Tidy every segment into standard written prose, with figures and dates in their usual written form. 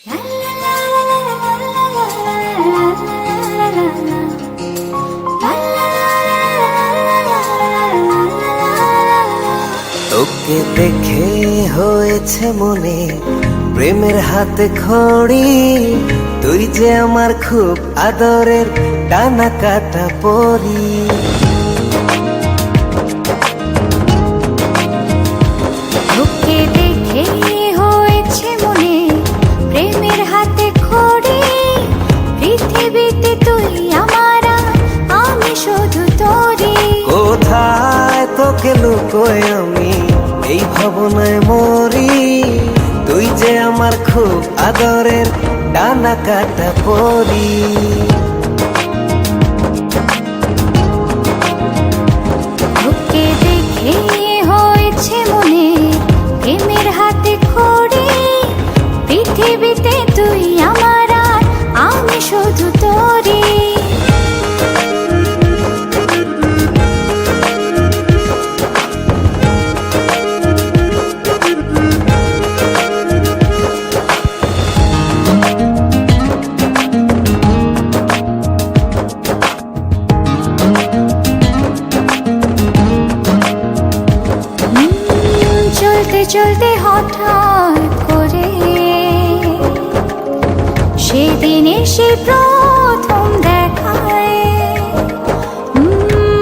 তোকে দেখে হয়েছে মনে প্রেমের হাতে খড়ি, তুই যে আমার খুব আদরের ডানা কাটা পরি। তোকে দেখে হয়েছে মনে প্রেমের হাতে খড়ি, পৃথিবীতে তুই আমার, আমি শুধু তোরই। কোথায় তোকে লুকোয় আমি এই ভাবনায় মরি, তুই যে আমার খুব আদরের ডানা কাটা পরি। তোকে দেখে হয়েছে মনে প্রেমের হাতে খড়ি, পৃথিবীতে তুই আমার, আমি শুধু তোরই। চলতে চলতে হঠাৎ করে সেদিন এসে প্রথম দেখায়,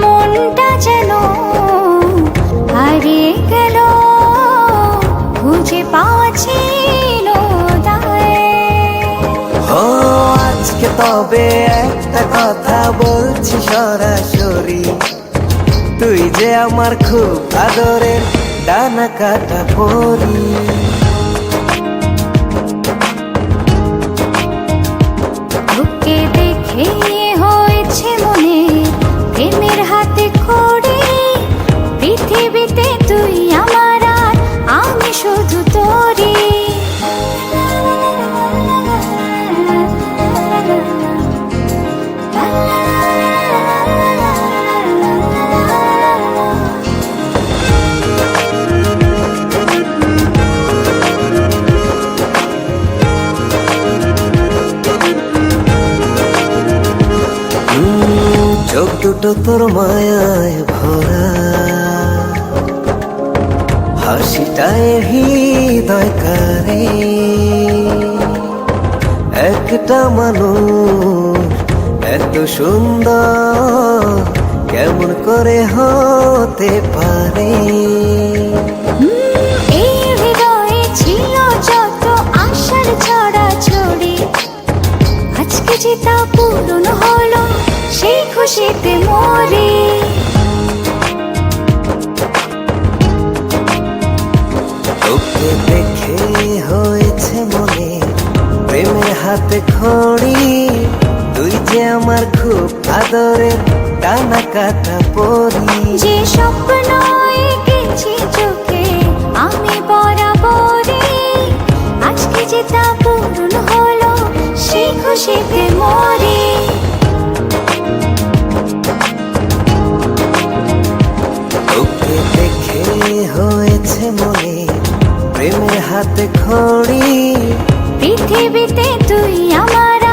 মনটা যেন হারিয়ে গেল, খুঁজে পাওয়া ছিল দায়। ও আজকে তবে একটা কথা বলছি সরাসরি, তুই যে আমার খুব আদরের ডানা কাটা পরি। তোকে দেখে হয়েছে মনে প্রেমের হাতে খড়ি, পৃথিবীতে তুই আমার, আমি শুধু তোরই। চোখ দুটো তোর মায়ায় ভরা, হাসিটায় হৃদয় কারে, একটা মানুষ এত সুন্দর কেমন করে হতে পারে। এই হৃদয়ে ছিল যত আশার ছড়াছড়ি, আজকে যে তা পূরণ হলো, সেই খুশিতে মরি। তোকে দেখে হয়েছে মনে প্রেমের হাতে খড়ি, তুই যে আমার খুব আদরের ডানা কাটা পরি। যে স্বপ্ন এঁকেছি চোখে আমি বরাবরই, আজকে যে তা পূরণ হলো, সেই খুশিতে মরি। তোকে দেখে হয়েছে মনে প্রেমের হাতে খড়ি, পৃথিবীতে তুই আমার,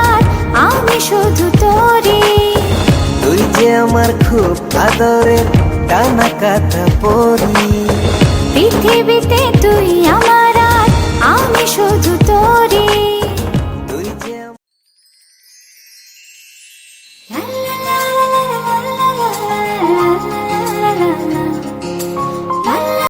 আমি শুধু তোরই। তুই যে আমার খুব আদরের ডানা কাটা পরি। পৃথিবীতে তুই আমার, আমি শুধু তোরই। তুই যে লা লা লা লা লা লা লা লা লা লা লা।